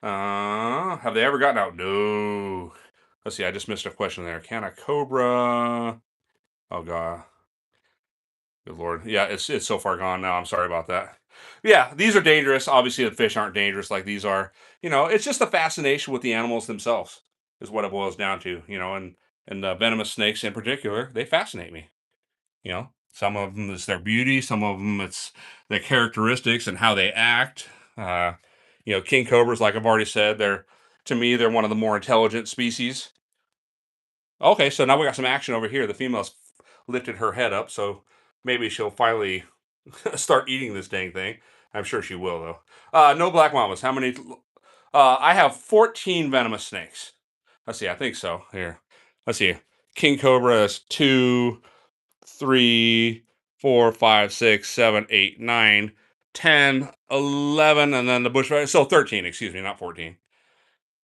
Have they ever gotten out? No. Let's see. I just missed a question there. Can a cobra? Oh god. Good lord. Yeah, it's so far gone now. I'm sorry about that. Yeah, these are dangerous. Obviously, the fish aren't dangerous like these are. It's just the fascination with the animals themselves is what it boils down to. And venomous snakes in particular, they fascinate me. Some of them it's their beauty, some of them it's their characteristics and how they act. Uh, king cobras, like I've already said, to me they're one of the more intelligent species. Okay, so now we got some action over here. The female's lifted her head up, so maybe she'll finally start eating this dang thing. I'm sure she will, though. No black mamas. How many? I have 14 venomous snakes. Let's see. I think so. Here. Let's see. King cobra is 2, 3, 4, 5, 6, 7, 8, 9, 10, 11, and then the bushfire. So 13, excuse me, not 14.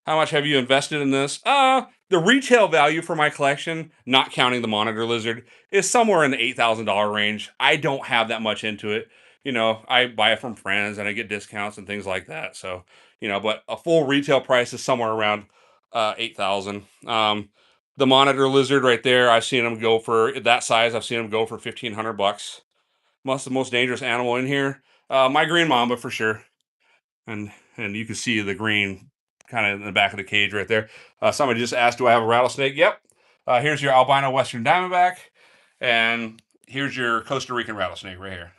How much have you invested in this? The retail value for my collection, not counting the monitor lizard, is somewhere in the $8,000 range. I don't have that much into it. I buy it from friends and I get discounts and things like that. So, but a full retail price is somewhere around 8,000. The monitor lizard right there, I've seen them go for that size. I've seen them go for $1,500. The most dangerous animal in here. My green mamba for sure, and you can see the green kind of in the back of the cage right there. Somebody just asked, "Do I have a rattlesnake?" Yep. Here's your albino western diamondback, and here's your Costa Rican rattlesnake right here.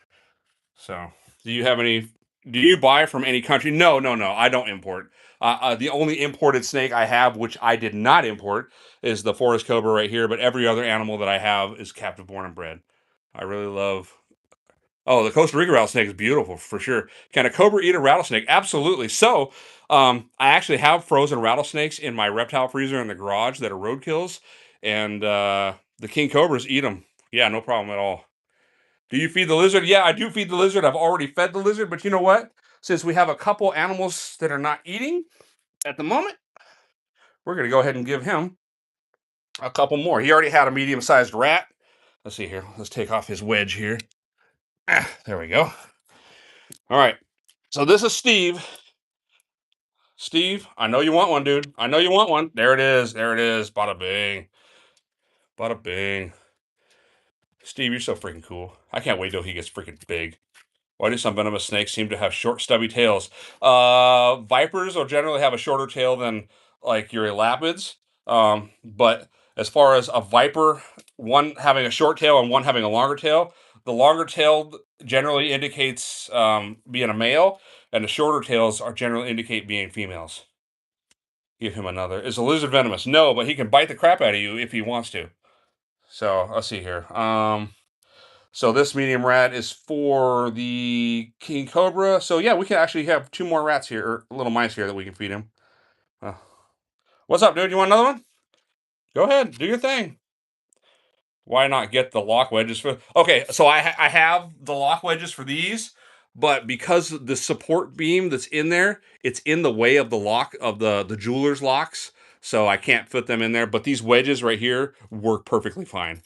So, do you have any? Do you buy from any country? No, no, no. I don't import. The only imported snake I have, which I did not import, is the forest cobra right here. But every other animal that I have is captive born and bred. I really love. Oh, the Costa Rica rattlesnake is beautiful for sure. Can a cobra eat a rattlesnake? Absolutely. So, I actually have frozen rattlesnakes in my reptile freezer in the garage that are roadkills, and the king cobras eat them. Yeah, no problem at all. Do you feed the lizard? Yeah, I do feed the lizard. I've already fed the lizard, but you know what? Since we have a couple animals that are not eating at the moment, we're going to go ahead and give him a couple more. He already had a medium-sized rat. Let's see here. Let's take off his wedge here. There we go. All right. So this is Steve. Steve, I know you want one, dude. I know you want one. There it is. There it is. Bada bing. Bada bing. Steve, you're so freaking cool. I can't wait till he gets freaking big. Why do some venomous snakes seem to have short, stubby tails? Vipers will generally have a shorter tail than like your elapids. But as far as a viper, one having a short tail and one having a longer tail, the longer tail generally indicates being a male, and the shorter tails are generally indicate being females. Give him another. Is the lizard venomous? No, but he can bite the crap out of you if he wants to. So let's see here. So this medium rat is for the king cobra. So yeah, we can actually have two more rats here, or little mice here that we can feed him. Uh, what's up, dude? You want another one? Go ahead, do your thing. Why not get the lock wedges for? Okay, so I have the lock wedges for these, but because the support beam that's in there, it's in the way of the lock of the jeweler's locks, so I can't fit them in there. But these wedges right here work perfectly fine.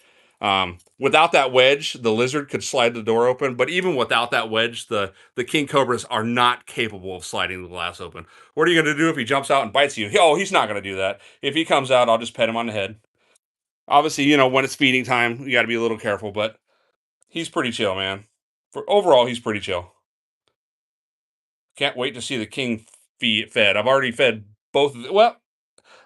Without that wedge, the lizard could slide the door open. But even without that wedge, the king cobras are not capable of sliding the glass open. What are you going to do if he jumps out and bites you? Oh, he's not going to do that. If he comes out, I'll just pet him on the head. Obviously, when it's feeding time, you got to be a little careful, but he's pretty chill, man. For overall, he's pretty chill. Can't wait to see the king fed. I've already fed both of them. Well,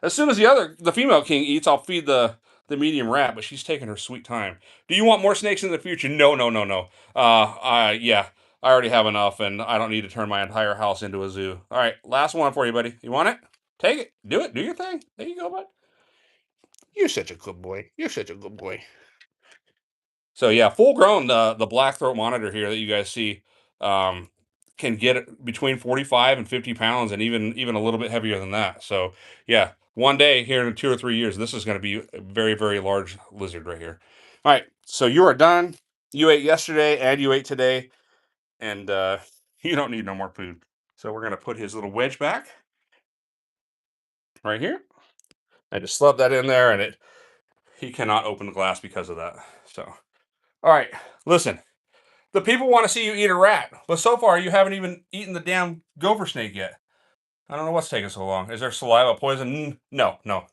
as soon as the female king eats, I'll feed the the medium rat, but she's taking her sweet time. Do you want more snakes in the future? No, no, no, no. Yeah, I already have enough, and I don't need to turn my entire house into a zoo. All right, last one for you, buddy. You want it? Take it. Do it. Do your thing. There you go, bud. You're such a good boy. You're such a good boy. So yeah, full grown the black throat monitor here that you guys see um, can get between 45 and 50 pounds, and even a little bit heavier than that. So yeah, one day here in 2 or 3 years, this is going to be a very very large lizard right here. All right, so you are done. You ate yesterday and you ate today, and you don't need no more food. So we're gonna put his little wedge back right here. I just slid that in there, and it he cannot open the glass because of that. So all right, listen. The people want to see you eat a rat, but so far you haven't even eaten the damn gopher snake yet. I don't know what's taking so long. Is there saliva poison? No, no.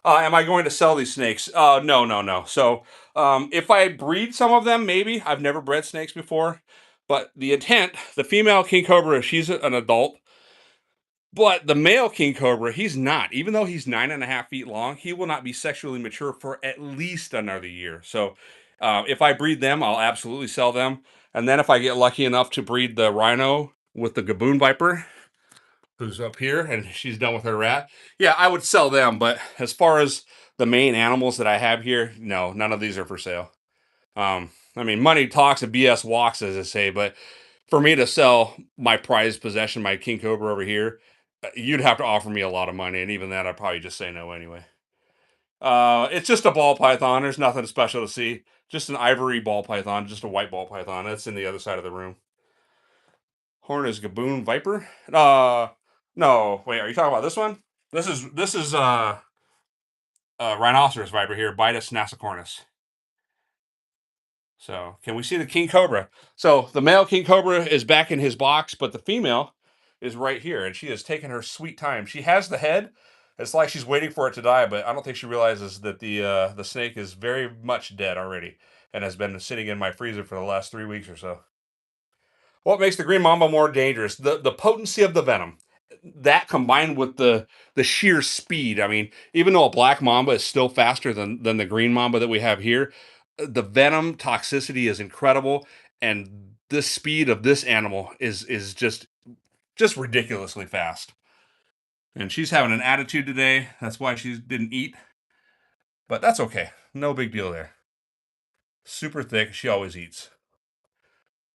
Am I going to sell these snakes? No, no, no. So, if I breed some of them, maybe. I've never bred snakes before, but the intent, the female king cobra, she's an adult, but the male king cobra, he's not. Even though he's 9.5 feet long, he will not be sexually mature for at least another year. So, if I breed them, I'll absolutely sell them. And then if I get lucky enough to breed the rhino with the gaboon viper, who's up here, and she's done with her rat, yeah, I would sell them. But as far as the main animals that I have here, no, none of these are for sale. I mean, money talks and BS walks, as I say, but for me to sell my prized possession, my king cobra over here, you'd have to offer me a lot of money, and even that, I'd probably just say no anyway. It's just a ball python. There's nothing special to see. Just an ivory ball python, just a white ball python. That's in the other side of the room. Horn is gaboon viper. No, wait. Are you talking about this one? This is rhinoceros viper here, Bitus nasicornis. So, can we see the king cobra? So, the male king cobra is back in his box, but the female is right here, and she is taking her sweet time. She has the head. It's like she's waiting for it to die, but I don't think she realizes that the snake is very much dead already and has been sitting in my freezer for the last 3 weeks or so. What makes the green mamba more dangerous? The potency of the venom. That combined with the sheer speed. I mean, even though a black mamba is still faster than the green mamba that we have here, the venom toxicity is incredible, and the speed of this animal is just ridiculously fast. And she's having an attitude today. That's why she didn't eat, but that's okay. No big deal there. Super thick. She always eats.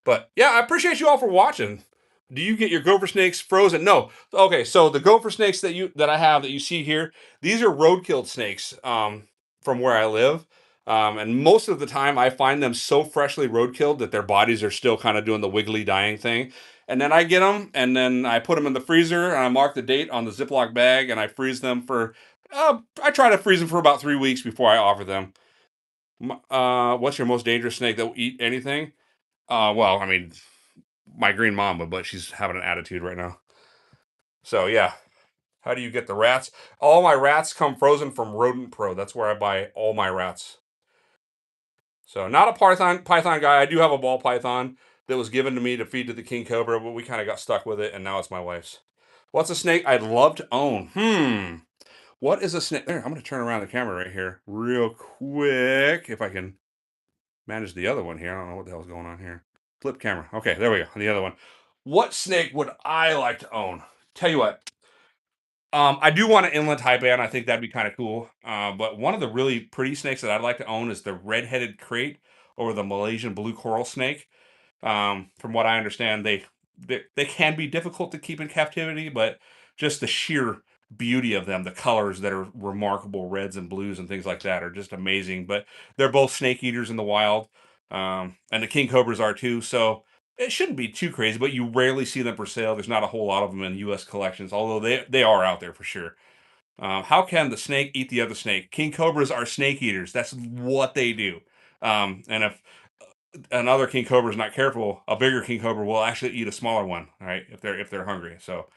But yeah, I appreciate you all for watching. Do you get your gopher snakes frozen? No. Okay, so the gopher snakes that I have that you see here, these are road-killed snakes from where I live. And most of the time, I find them so freshly road-killed that their bodies are still kind of doing the wiggly dying thing. And then I get them, and then I put them in the freezer, and I mark the date on the Ziploc bag, and I freeze them for. I try to freeze them for about 3 weeks before I offer them. What's your most dangerous snake that will eat anything? Well, I mean, my green mama, but she's having an attitude right now. So yeah, how do you get the rats? All my rats come frozen from Rodent Pro. That's where I buy all my rats. So not a python guy. I do have a ball python that was given to me to feed to the king cobra, but we kind of got stuck with it, and now it's my wife's. What's a snake I'd love to own? What is a snake? There, I'm going to turn around the camera right here real quick if I can manage the other one here. I don't know what the hell's going on here. Flip camera. Okay, there we go. The other one. What snake would I like to own? Tell you what. I do want an inland taipan. I think that'd be kind of cool. But one of the really pretty snakes that I'd like to own is the red-headed crate or the Malaysian blue coral snake. From what I understand, they can be difficult to keep in captivity, but just the sheer beauty of them, the colors that are remarkable, reds and blues and things like that, are just amazing. But they're both snake eaters in the wild, and the king cobras are too. So it shouldn't be too crazy, but you rarely see them for sale. There's not a whole lot of them in U.S. collections, although they are out there for sure. How can the snake eat the other snake? King cobras are snake eaters. That's what they do. And if another king cobra is not careful, a bigger king cobra will actually eat a smaller one, right? If they're hungry. So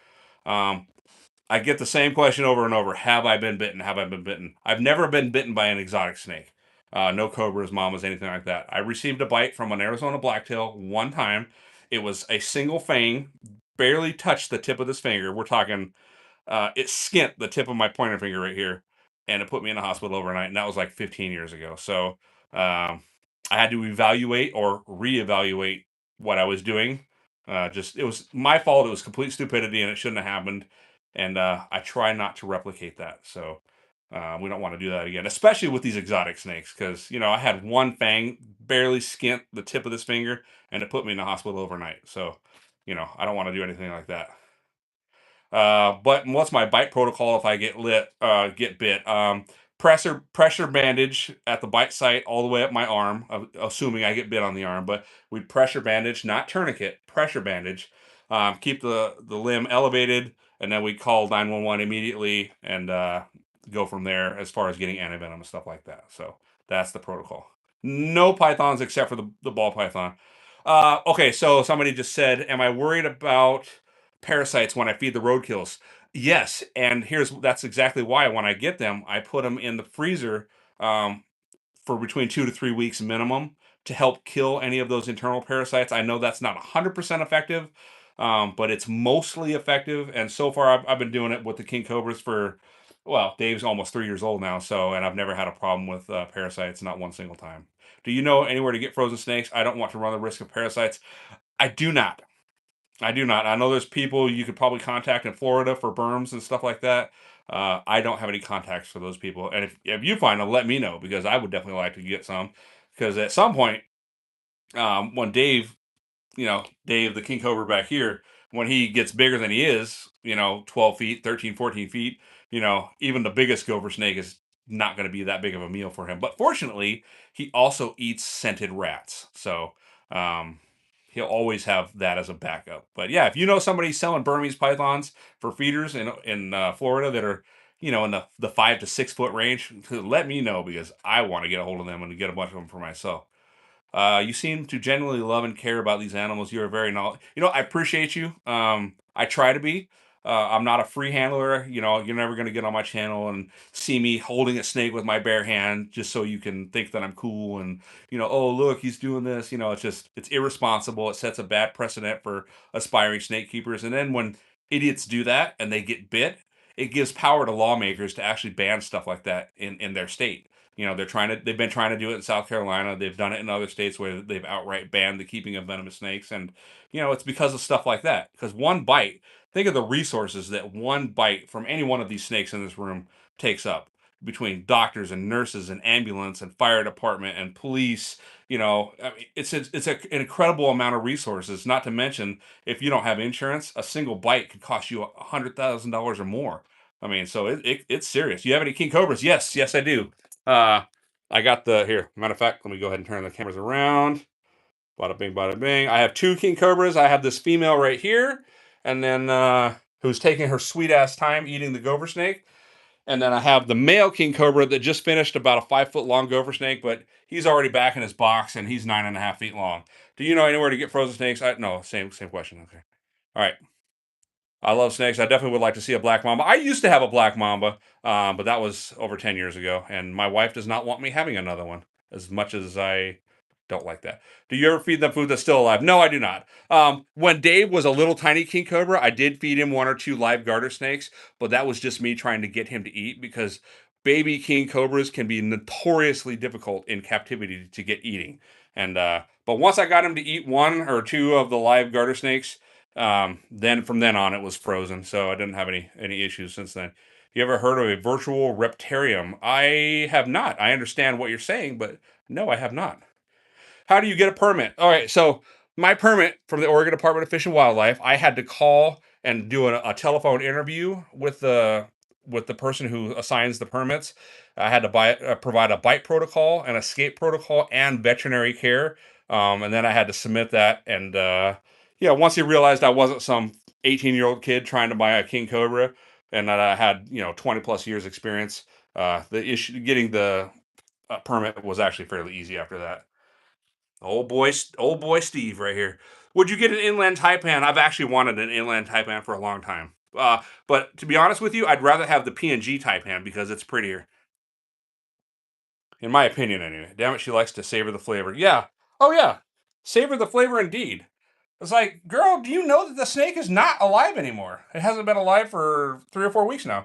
um, I get the same question over and over: have I been bitten? Have I been bitten? I've never been bitten by an exotic snake. No cobras, mamas, anything like that. I received a bite from an Arizona blacktail one time. It was a single fang, barely touched the tip of this finger. We're talking, it skint the tip of my pointer finger right here. and it put me in the hospital overnight, and that was like 15 years ago. So I had to evaluate or reevaluate what I was doing. Just it was my fault. It was complete stupidity, and it shouldn't have happened. And I try not to replicate that. So we don't want to do that again, especially with these exotic snakes, because I had one fang barely skint the tip of this finger, and it put me in the hospital overnight. So I don't want to do anything like that. But what's my bite protocol if I get bit? Pressure bandage at the bite site all the way up my arm, assuming I get bit on the arm. But we pressure bandage, not tourniquet, pressure bandage. Keep the limb elevated, and then we call 911 immediately and go from there as far as getting antivenom and stuff like that. So that's the protocol. No pythons except for the ball python. Okay, so somebody just said, "Am I worried about parasites when I feed the roadkills?" Yes, and that's exactly why when I get them, I put them in the freezer um, for between 2 to 3 weeks minimum to help kill any of those internal parasites. I know that's not 100% effective, but it's mostly effective. And so far, I've been doing it with the king cobras for, well, Dave's almost 3 years old now, and I've never had a problem with parasites, not one single time. Do you know anywhere to get frozen snakes? I don't want to run the risk of parasites. I do not. I do not. I know there's people you could probably contact in Florida for berms and stuff like that. I don't have any contacts for those people. And if you find them, let me know because I would definitely like to get some. Because at some point, when Dave, the king cobra back here, when he gets bigger than he is, 12 feet, 13, 14 feet, even the biggest gopher snake is not going to be that big of a meal for him. But fortunately, he also eats scented rats. So um, he'll always have that as a backup. But yeah, if you know somebody selling Burmese pythons for feeders in Florida that are, in the 5 to 6 foot range, let me know because I want to get a hold of them and get a bunch of them for myself. You seem to genuinely love and care about these animals. You are very knowledgeable. I appreciate you. I try to be. I'm not a free handler. You're never going to get on my channel and see me holding a snake with my bare hand just so you can think that I'm cool and, oh, look, he's doing this. It's irresponsible. It sets a bad precedent for aspiring snake keepers. And then when idiots do that and they get bit, it gives power to lawmakers to actually ban stuff like that in their state. They've been trying to do it in South Carolina. They've done it in other states where they've outright banned the keeping of venomous snakes. And, it's because of stuff like that. Because one bite, think of the resources that one bite from any one of these snakes in this room takes up between doctors and nurses and ambulance and fire department and police. I mean, an incredible amount of resources. Not to mention, if you don't have insurance, a single bite could cost you $100,000 or more. I mean, so it's serious. You have any king cobras? Yes, yes, I do. Uh, I got the here. Matter of fact, let me go ahead and turn the cameras around. Bada bing, bada bing. I have two king cobras. I have this female right here, and then who's taking her sweet ass time eating the gopher snake. And then I have the male king cobra that just finished about a 5 foot long gopher snake, but he's already back in his box and he's 9.5 feet long. Do you know anywhere to get frozen snakes? No, same question. Okay. All right. I love snakes. I definitely would like to see a black mamba. I used to have a black mamba, but that was over 10 years ago. And my wife does not want me having another one as much as I don't like that. Do you ever feed them food that's still alive? No, I do not. When Dave was a little tiny king cobra, I did feed him one or two live garter snakes, but that was just me trying to get him to eat because baby king cobras can be notoriously difficult in captivity to get eating. But once I got him to eat one or two of the live garter snakes, then from then on it was frozen, so I didn't have any issues since then. You ever heard of a virtual reptarium? I have not. I understand what you're saying, but no, I have not. How do you get a permit? All right, so my permit from the Oregon Department of Fish and Wildlife, I had to call and do a telephone interview with the person who assigns the permits. I had to provide a bite protocol, an escape protocol, and veterinary care. And then I had to submit that. And yeah, once he realized I wasn't some 18-year-old kid trying to buy a king cobra, and that I had 20 plus years experience, the issue getting the permit was actually fairly easy after that. Old boy Steve right here. Would you get an inland taipan? I've actually wanted an inland taipan for a long time. But to be honest with you, I'd rather have the PNG taipan because it's prettier, in my opinion. Anyway, damn it, she likes to savor the flavor. Yeah. Oh yeah, savor the flavor indeed. It's like, girl, do you know that the snake is not alive anymore? It hasn't been alive for 3 or 4 weeks now.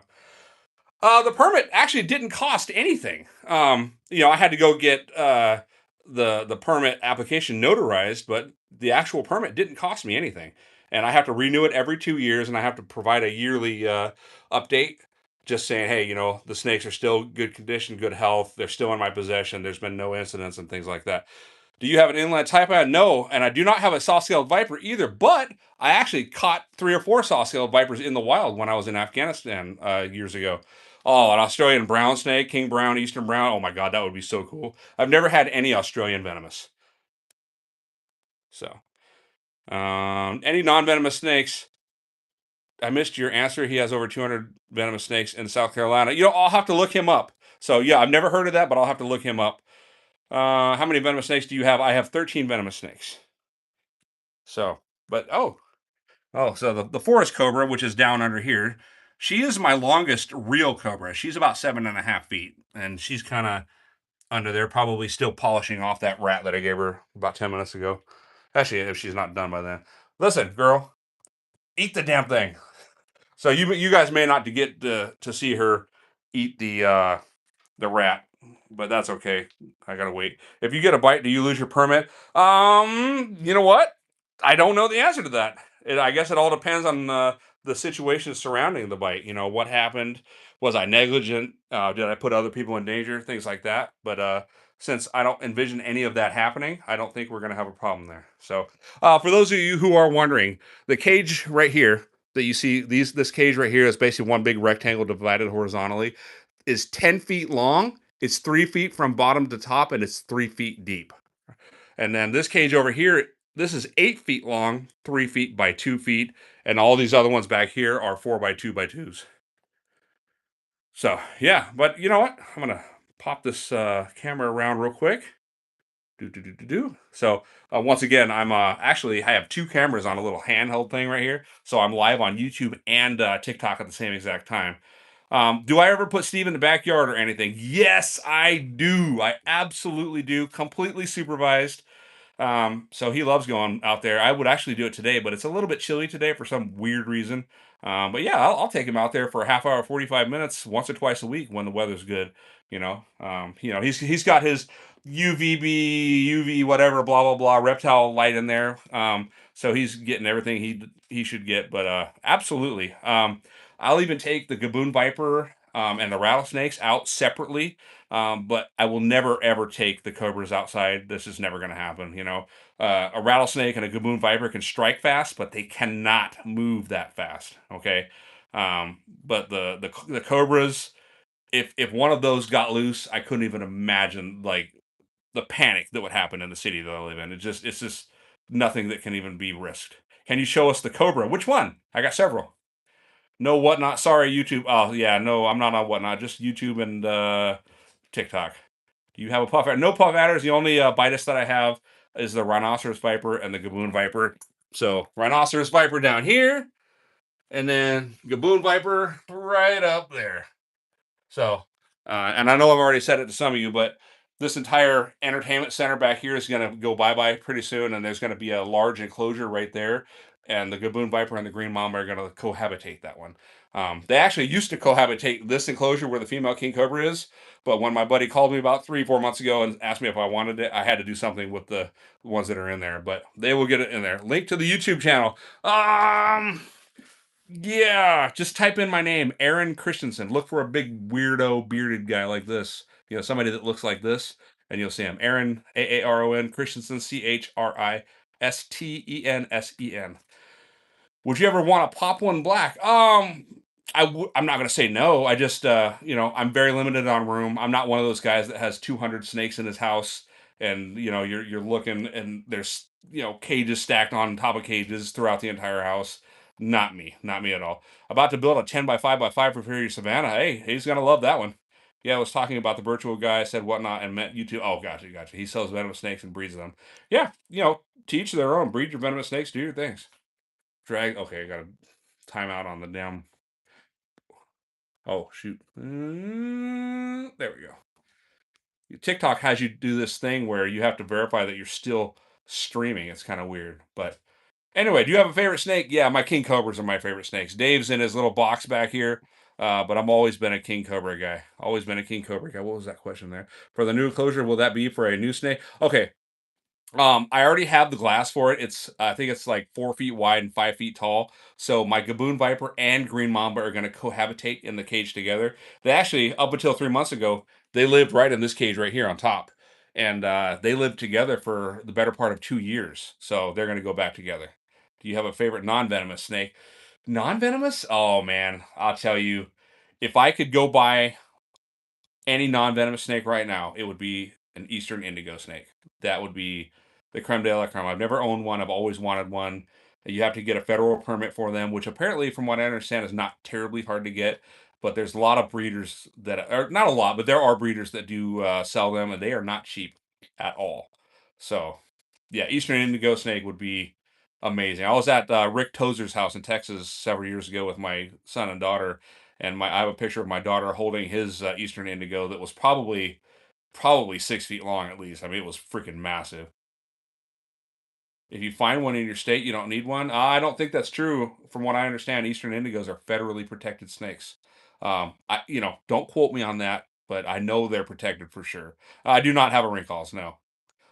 The permit actually didn't cost anything. I had to go get the permit application notarized, but the actual permit didn't cost me anything. And I have to renew it every 2 years, and I have to provide a yearly update, just saying, hey, the snakes are still good condition, good health. They're still in my possession. There's been no incidents and things like that. Do you have an inland taipan? No, and I do not have a saw-scaled viper either. But I actually caught 3 or 4 saw-scaled vipers in the wild when I was in Afghanistan years ago. Oh, an Australian brown snake, king brown, eastern brown. Oh my god, that would be so cool. I've never had any Australian venomous. So, any non-venomous snakes? I missed your answer. He has over 200 venomous snakes in South Carolina. I'll have to look him up. So yeah, I've never heard of that, but I'll have to look him up. How many venomous snakes do you have? I have 13 venomous snakes. So, but so the forest cobra, which is down under here, she is my longest real cobra. She's about 7.5 feet, and she's kind of under there, probably still polishing off that rat that I gave her about 10 minutes ago. Actually, if she's not done by then. Listen, girl, eat the damn thing. So you guys may not get to see her eat the rat, but that's okay. I gotta wait. If you get a bite, do you lose your permit? You know what? I don't know the answer to that. I guess it all depends on the situation surrounding the bite. What happened? Was I negligent? Did I put other people in danger? Things like that. But since I don't envision any of that happening, I don't think we're going to have a problem there. So, for those of you who are wondering, the cage right here that you see, this cage right here is basically one big rectangle divided horizontally, is 10 feet long. It's 3 feet from bottom to top, and it's 3 feet deep. And then this cage over here, this is 8 feet long, 3 feet by 2 feet, and all these other ones back here are 4 by 2 by 2s. So yeah, but you know what? I'm gonna pop this camera around real quick. So once again, I'm actually I have 2 cameras on a little handheld thing right here, so I'm live on YouTube and TikTok at the same exact time. Do I ever put Steve in the backyard or anything? Yes, I do. I absolutely do. Completely supervised. So he loves going out there. I would actually do it today, but it's a little bit chilly today for some weird reason. But yeah, I'll take him out there for a half hour, 45 minutes, once or twice a week when the weather's good. He's got his UVB, UV, whatever, blah blah blah, reptile light in there. So he's getting everything he should get. But absolutely, I'll even take the Gaboon Viper and the rattlesnakes out separately, but I will never ever take the cobras outside. This is never going to happen. A rattlesnake and a Gaboon Viper can strike fast, but they cannot move that fast. Okay, but the cobras, if one of those got loose, I couldn't even imagine like the panic that would happen in the city that I live in. It's just nothing that can even be risked. Can you show us the cobra? Which one? I got several. No whatnot. Sorry, YouTube. Oh yeah, no, I'm not on whatnot. Just YouTube and TikTok. Do you have a puff adder? No puff adders. The only Bitus that I have is the rhinoceros viper and the Gaboon viper. So rhinoceros viper down here, and then Gaboon viper right up there. So, and I know I've already said it to some of you, but this entire entertainment center back here is going to go bye bye pretty soon, and there's going to be a large enclosure right there, and the Gaboon Viper and the Green Mamba are going to cohabitate that one. They actually used to cohabitate this enclosure where the female king cobra is, but when my buddy called me about 3, 4 months ago and asked me if I wanted it, I had to do something with the ones that are in there. But they will get it in there. Link to the YouTube channel. Yeah, just type in my name, Aaron Christensen. Look for a big weirdo bearded guy like this. Somebody that looks like this, and you'll see him. Aaron Aaron Christensen, Christensen. Would you ever want to pop one black? I'm not gonna say no. I just I'm very limited on room. I'm not one of those guys that has 200 snakes in his house, and you're looking and there's cages stacked on top of cages throughout the entire house. Not me at all. About to build a 10 by 5 by 5 for Prairie Savannah. Hey, he's gonna love that one. Yeah, I was talking about the virtual guy. I said whatnot and met you two. Oh, gotcha. He sells venomous snakes and breeds them. Yeah, teach their own. Breed your venomous snakes. Do your things. Drag. Okay, I got a timeout on the damn. Oh shoot. There we go. TikTok has you do this thing where you have to verify that you're still streaming. It's kind of weird, but anyway, do you have a favorite snake? Yeah, my king cobras are my favorite snakes. Dave's in his little box back here. But I'm always been a king cobra guy. Always been a king cobra guy. What was that question there? For the new enclosure, will that be for a new snake? Okay. I already have the glass for it. I think it's like 4 feet wide and 5 feet tall. So my Gaboon Viper and Green Mamba are going to cohabitate in the cage together. They actually, up until 3 months ago, they lived right in this cage right here on top, and they lived together for the better part of 2 years. So they're going to go back together. Do you have a favorite non-venomous snake? Non-venomous? Oh man, I'll tell you, if I could go buy any non-venomous snake right now, it would be an Eastern indigo snake. That would be the creme de la creme. I've never owned one. I've always wanted one. You have to get a federal permit for them, which apparently, from what I understand, is not terribly hard to get. But there's a lot of breeders that are not a lot, but there are breeders that do sell them, and they are not cheap at all. So, yeah, Eastern indigo snake would be amazing. I was at Rick Tozer's house in Texas several years ago with my son and daughter, and my I have a picture of my daughter holding his Eastern indigo that was probably 6 feet long at least. I mean, it was freaking massive. If you find one in your state, you don't need one. I don't think that's true. From what I understand, Eastern indigos are federally protected snakes. Don't quote me on that, but I know they're protected for sure. I do not have a recalls, no.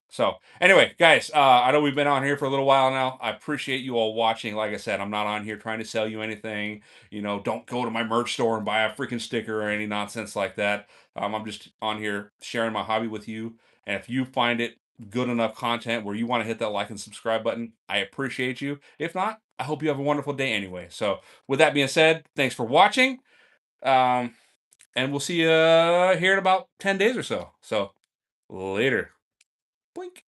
So anyway, guys, I know we've been on here for a little while now. I appreciate you all watching. Like I said, I'm not on here trying to sell you anything. Don't go to my merch store and buy a freaking sticker or any nonsense like that. I'm just on here sharing my hobby with you. And if you find it good enough content where you want to hit that like and subscribe button, I appreciate you. If not, I hope you have a wonderful day anyway. So with that being said, thanks for watching. Um, and we'll see you here in about 10 days or so. So later. Blink.